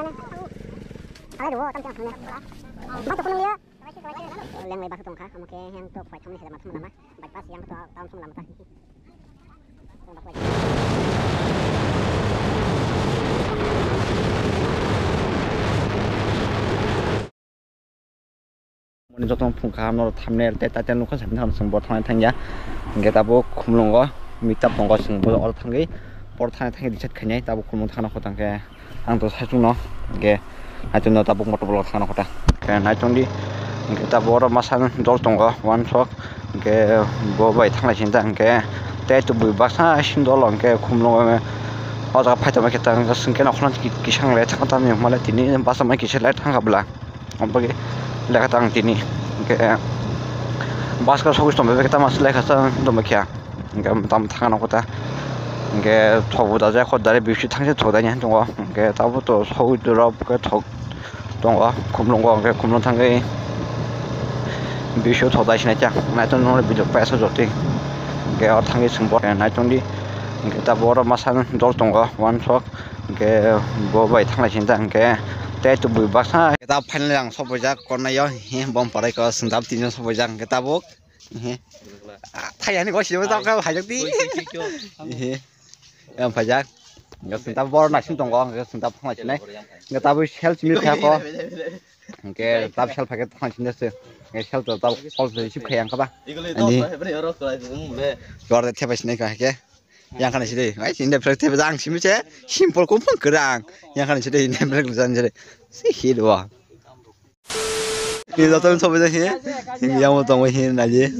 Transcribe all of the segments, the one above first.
Ada dua, tapi jangan Batu kuning dia. Yang lebar satu kah? Oke, yang tu kuat kami sudah masuk nama. Bypass yang tu tahun sembilan belas. Ini jatuh pungkam nol thumbnail teta ten luka sampai tahun sembot thang thangnya. Kita bu kumlongo meetup nonggo sembot all thangi. Por thang thangi dicat kenyai tabu kumlong thang aku tangke. Ang tu sajung no. Oke. Ajun no tabu motor blok thang aku ta. Oke, najung di kita bu orang masan dol tonggo one shot. Oke, bu bayi thang lagi cinta. Oke, teh tu bu baksa asin dol. Oke, kumlongo me. Orang apa itu kita sengkena akuran kisah ngeliat thang kami malah ini bahasa mereka kisah lihat thang kabla. Oke. Lihat tang tini, kayak baskar sogus tombe kita masih lihat tang tombe kia, kayak tam tangan aku ta, kayak tahu dah kau dari bisnis tangnya tahu dah nyan tunggu, kayak tahu tu sogus drop kayak tahu tunggu, kumlong kayak kumlong tangnya bisnis tahu dah sini aja, nanti nol bisnis pesa jatuh, kayak orang tangnya sembor, nanti tundi kita bawa masan dol tunggu, one shot, kayak bawa tangnya cinta, kayak teh tu bu baksa kita final yang sobojak korna yo bom parai ko sendap tinjo sobojak kita buk thayani ko sibo ta ka hajak ti yang pajak yo sendap bor na sim tonggo sendap phang chine kita bu sel chimi kha ko ke tab sel phaket phang chine se ke sel to tab kol se sip khayang ka ba ani gor de theba chine ka ke yang kan sih, guys, ini praktek berang sih macam simple kumpul kerang, yang kan sih ini praktek berang jadi sih doa. Ini datang sampai sini, yang mau tunggu sini aja.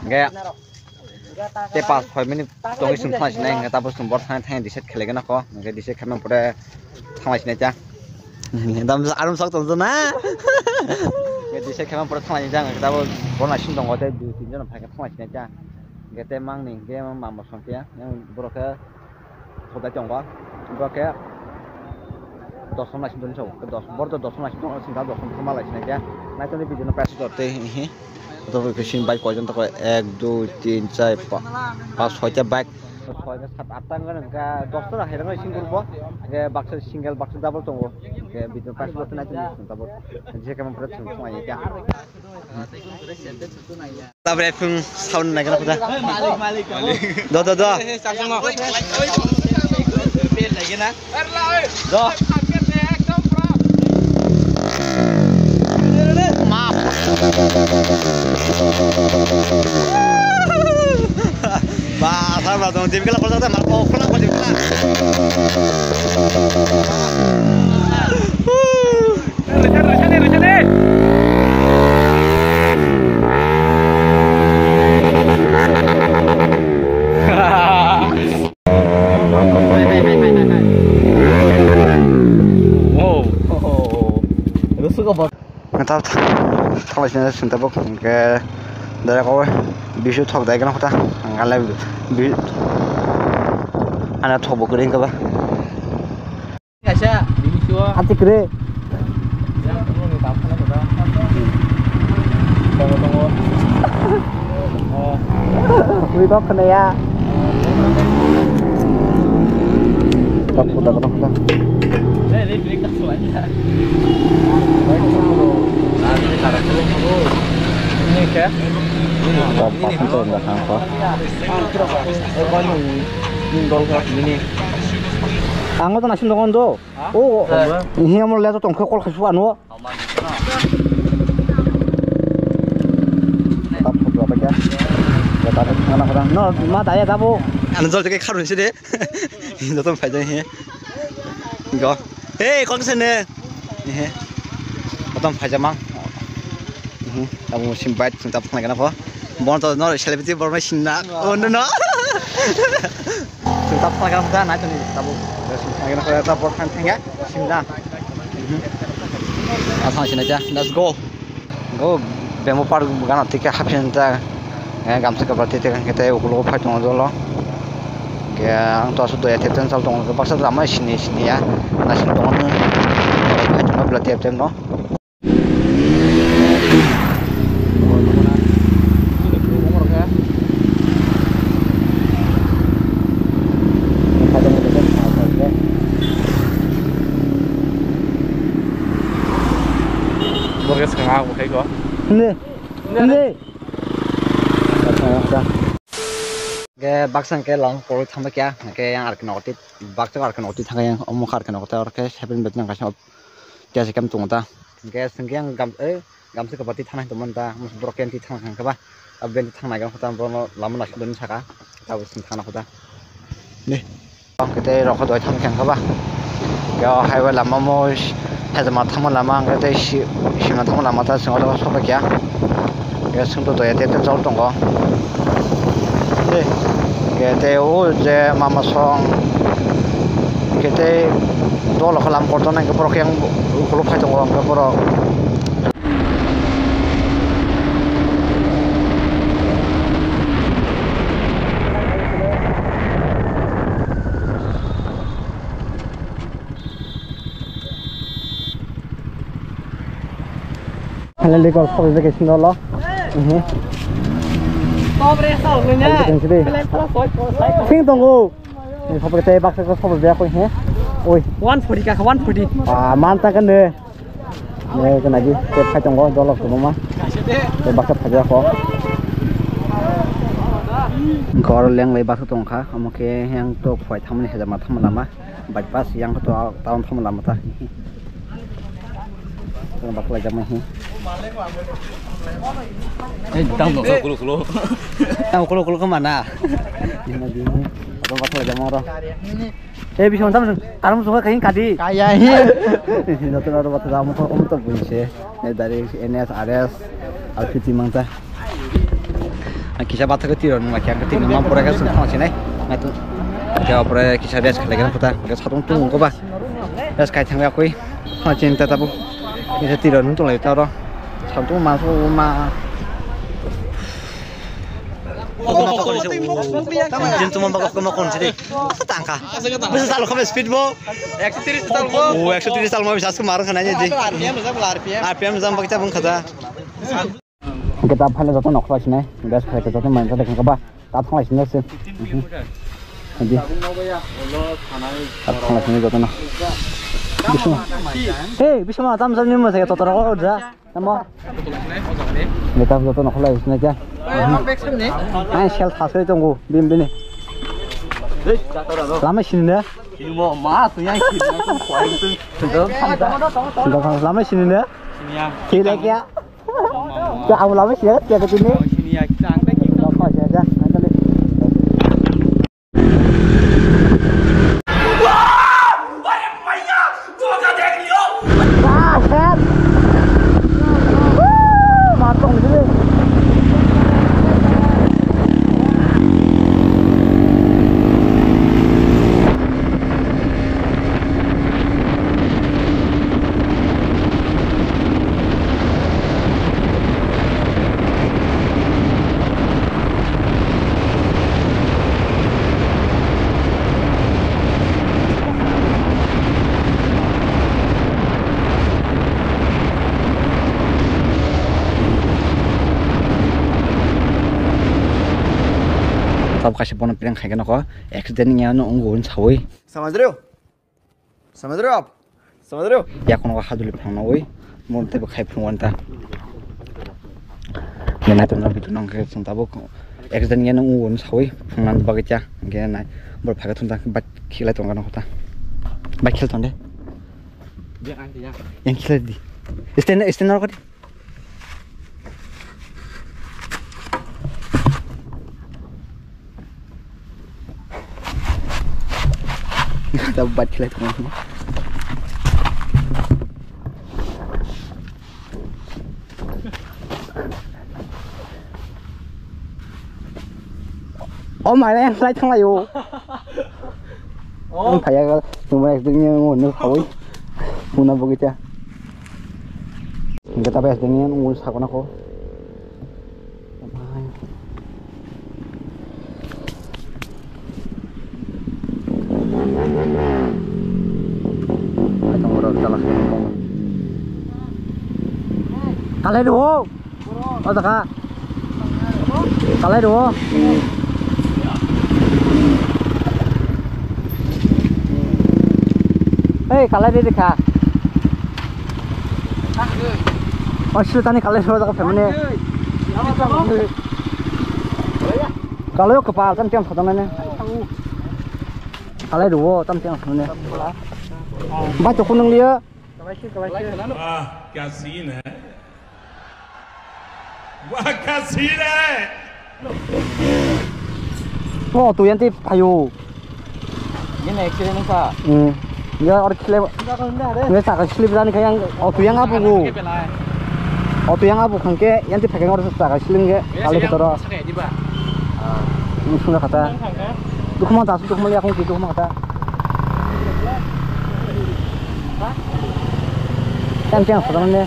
Kayak tepas, kalau ini tunggu sempat sini, nggak tahu sumber tanya di set kelegan aku, nggak di set kami pada tanya sini aja. Dalam arum sok tonton na, nggak di set kami pada tanya aja, nggak tahu pernah sih tunggu ada di sini jangan pakai tanya sini aja. Kita mang nih, kita mang masuk ya, yang berokeh, sudah jongkok, berokeh, dosen masih belum jauh, bor dosen masih belum singkat dosen cuma lagi nih ya, nanti nih video ngepas seperti ini, atau kesin baik kau contoh kayak 1, 2, 3, 4, pas hoja baik, hoja 7, 8 kan, kayak dosen lah, yang nggak single box, kayak box single box double tunggu, kayak video pas seperti nanti double, jadi kami perlu semuanya ya. Tapi pun sound naik apa dah? Malik. Do. Lagi na? Do. Maaf. Bah, sabar dong. Tim kalau kita maaf, kenapa tim kita? Rencana. Nggak tahu sini sentuh ke dari kau bisu thok dah kan kita ngalai bisu anak thok bukurin ke bah kasih bisu hati kere yang perlu nih tahu kan udah tunggu wibab kena ya udah ini beli tas aja ini kayak ini tuh enggak apa ini anggo tuh nasi dongon tuh oh ini mau lihat tuh tongkol kol kesuan wo apa ya tapi anak-anak no mata ya tabu anu tuh kayak karun sih deh itu tuh pajang ini enggak kok kesana nih Potom pajamang, kamu simpat, kita pernah kenapa? Bon tuh nol selebriti bermain sinak, oh no, kita pernah kenapa? Nanti nih, tabu, kenapa kita pernah tanya, sinak, asal sini aja, let's go, bemo par bukan tiga habisnya kita, gamsa keberarti kita ukur pajang dulu, kayak angtua sudah ya tiap tahun tong, paksa drama sini ya, nasi tong, pajang berarti tiap tahun no. Bukan setengah aku kayak kok. Ini. Ke baksan ke long pol thamba kya ke yang arkan oti baksa arkan oti thanga yang omo arkan oti or ke 7 bet nang kasih kya se kam tungta ke sengkyang gam se kapati thana teman ta mus broken ti thang ka ba abben thang naga khota bono lamun asben saka ta bus thana khota ne kete rokho doi thang kyang ka ba ya highway lama mo hazama thama lama ngate shima thama lama ta sing ola soba kya ya sungto doi te te jol tongo ne kete o je mama song kete dolo khalam korto na ke pro kyang kholo phai tongo ke pro Hãy subscribe cho kênh Ghiền Mì Gõ để không bỏ lỡ những video hấp dẫn. Oi, 140 ka 140. Mantap kan deh. Nih kena lagi, kita tunggu dolok semua. Kita bakal saja kok. Kalau yang lebih bagus tuh kah, mungkin yang tuh kuat tamu nih sama tamu lama, bypass yang tuh tahun tamu lama tah. Kita bakal aja mah. Tamu kulu. Tamu kulu kemana? Ini. Kita bakal aja mau. Bisa nonton, kamu suka kayak kadi. Kayaknya. Nonton orang waktu kamu tuh tuh punya dari NS RS Alfiti mangta. Kisah batu ketiron, macam ketiron mampu mereka semua sini. Itu jawab mereka kisah des lagi kan putar. Mereka satu tunggu kok bah. Des kayak tangga kui. Macam tetapu. Kisah tiron untung lagi tahu. Satu masuk rumah. Jin cuma bakal ke makon sini. Tangka. Bisa selalu kami speed bo. 130 selalu bo. Oh, 130 selalu mau bisa kemarin kan aja ji. RPM zam pakai cabang kata. Kita paling satu nak kelas ni. Gas pakai satu main satu kan bah. Tak thong sini sih. Jadi. Tak thong sini satu nak. Bisa. Bisa mah tam sini mah saya tutur kau udah. Nama. Kita satu nak kelas sini aja. Anh shell thả sơi trong ngủ bim bên này lắm xin nữa lắm xin nữa thì đây kia cho ông lắm xin nữa kia cái tin đấy nó khỏi sẽ ra anh ta đi mà trông cái gì kasih pon pirang khai kan ko accident nya no ngun chawai samajreu ya kono haduli phang oi mon te khai phung ta nena to na bitu nang ke santa bo accident nya no ngun chawai phang ba ga ge na bor phaga thun ta bat khila tong kan hota ba khil ton de yang khila di stand ko dapat lihat teman-teman. Oh my god, lại thằng này ô. Phải là chúng mày tự nhiên nguồn nước khói. Muốn làm gì chứ? Người ta bây giờ tự nhiên nguồn sạc nó có. Kalai dulu, oh tak? Kalai dulu. Hei, kalai di dekat. 실탄이 갈래서다가 배면에 갈래요 그봐 땀땡 터다면에 갈래 đủ 땀땡 터네 bắt cho con nâng lia क्या सीन है वाह क्या सीन है tụi anh thì phảiอยู่ นี่ไหนคิดนึงค่ะ ya orang klip nggak tak klip dan kayak tụi yang apa bu tụi yang apa kan ke yang ti pakai orang tak klip ke kalau kita orang ini sudah kata tu kemana tak tu kemana aku gitu kemana kata 땀땡 터다면에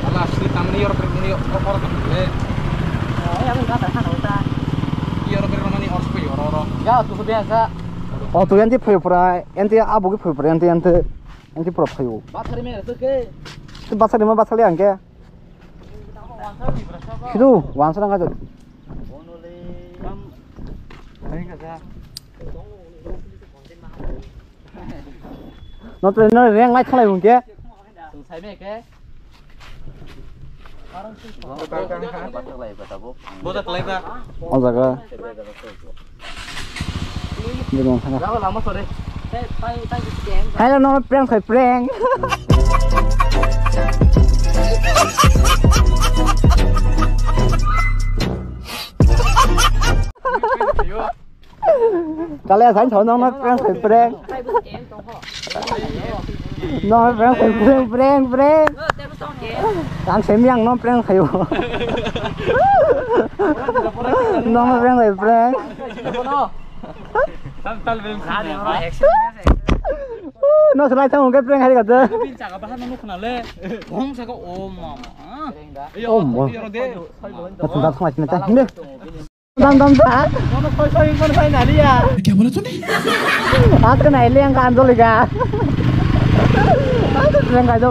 Alah, asli taman ini orang berani orang berani. yang enggak tahan udah Iya orang berani orang sepi orang. Ya, itu biasa. tụi anh thì phải pura anh thì abo cái phải pura anh thì pura phảiอยู่ Baterai mana tu ke? itu basah di mana basah liang ke itu wansa nggak tuh nó từ nó riêng ngay thằng này cũng kia Selesai me ke? Botak lagi tak? oh jaga đi ngon thằng Berapa lama sore? hay là nó prank phải prank có lẽ thằng thằng nó prank phải prank nó prank phải prank làm xem miếng nó prank phải nó prank phải prank Tal belum ada orang nó slide thằng cái prank hay cái đó Bin cakap bahan nanu kenal le. Gong saya kau om mama. Om, Iya, oh. dia. nó chúng ta không lại mình ta ini đâm ta Mana kau nani ya? आज का नहीं लेंगे कान तो लेगा आज तो लेंगे तो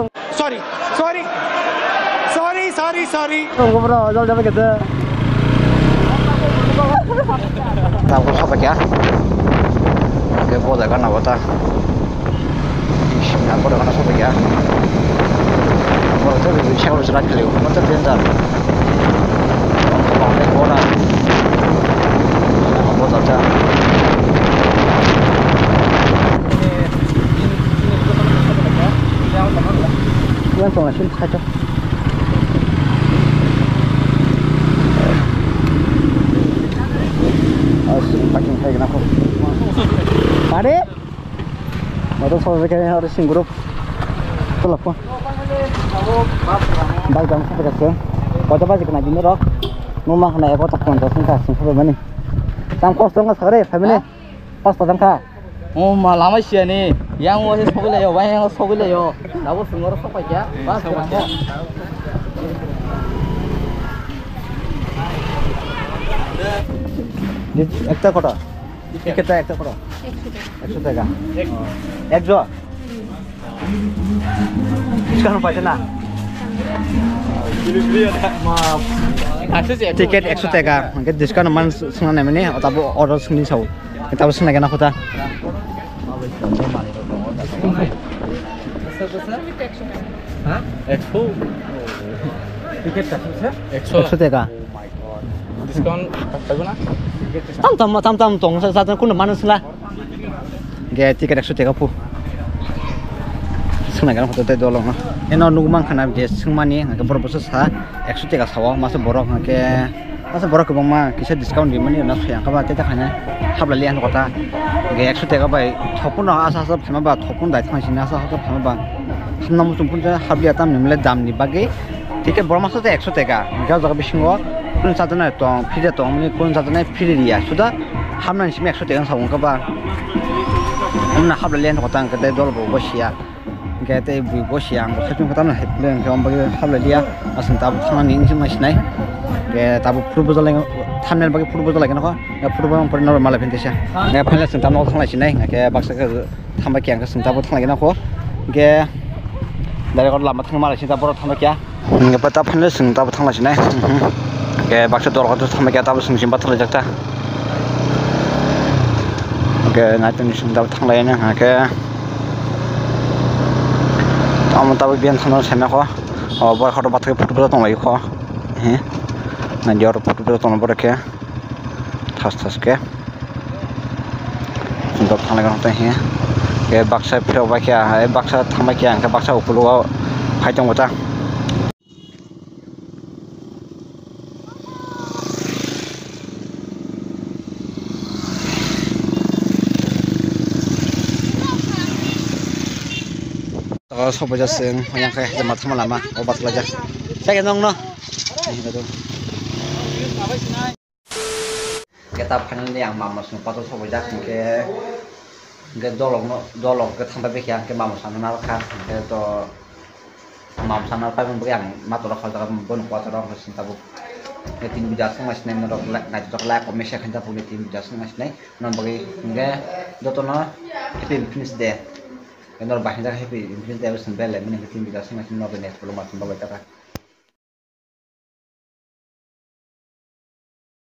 सॉरी तुमको बड़ा जल्दी जाके कहते tahu kau siapa ya oke boleh kan apa ta aku udah kan siapa ya mau tuh bisa harus lagi liu mau tuh bentar mau naik bola mau tahu tak yang tuh ngasih saja pakai kayak kenapa pade mau tuh soal kayak harus sing grup tuh lah pun baik dong sampai ke kau coba sih kena jenuh roh rumah kena ekor tak pun terus nggak sih sampai mana tam kos tuh nggak sekali family pas patang kah Oh, lama sih ni. Yang mau saya sokol yo, yang sokol yo. Lalu semua orang sokol ya. Pas semua. একটা কত টিকেটটা একটা কত 100 টাকা এক জো ডিসকাউন্ট পাইছে না টিকেট 100 টাকা মানে ডিসকাউন্ট মান সোনা নাই মানে তাবো অর্ডার শুনি চাও তাবো শুনা কেনা কথা Hah? Expo. Tiket tak sih? 100 টাকা Diskon berapa? tam tong sa kun man sila ge tiket 100 টাকা pu suna gan hote dolong eno nugman khana je sungmani ke borbo sa 100 টাকা sawa masa borok ke masa borok bang ma kisa discount di mani na sayang ka ba te ta khana habla lian kota ge 100 টাকা bai thopun asa sa phama ba thopun dai thang sina sa ha phama ba namum tumpun ja habli atam nimle dam ni bage tiket borma sa 100 টাকা ga jaga bisingo kun sadana to phide to mani kun sadana phide dia sudah hamnan sime 100 টাকা sawon ka ba amna habla lian kota ka te dol bo bosia ge te bu bosia ang khachun kota na len ka ambage habla dia asan ta thana ning sing masnai ge ta bu purbo jale thamnel bage purbo jale na ko purbo por normal phintesa ge phala sing ta no thanglai sinai ge baksa ka thamba kyang ka sing ta bu thanglai na ko ge dari ko lama thang mala sing ta bor thamba kya ge pata phala sing ta bu thanglai sinai ge baksa dor ko thamba kya ta bu sing simba thanglai jakta ge ngai tang sing ta bu thanglai na ge Amo tabu bian thono sena ko bor khoto bathke photo tong lai ko he na jor photo tong bor ke thas ke sundok thang lai ko he ke baksa phiro ba kya baksa thama kya ke baksa upulu phai tong bata সবাই যাচ্ছে yang kayak jemaat sama lama obat belajar saya gendong no kita panel yang mama semua patut sabo jak ke dolong ke sampai bekian ke mama sana nalkan ke to mama sana pa mun yang matur khol ta bon kuat ro sin tabu ke tin bijak mas nem no na to la ko mesha khanta puli tin bijak mas nei non bagi nge dotono ke finish de Kenapa bahasa kita happy, influence dia harus sembel, mungkin kita semacam novel net belum masuk bawa kita.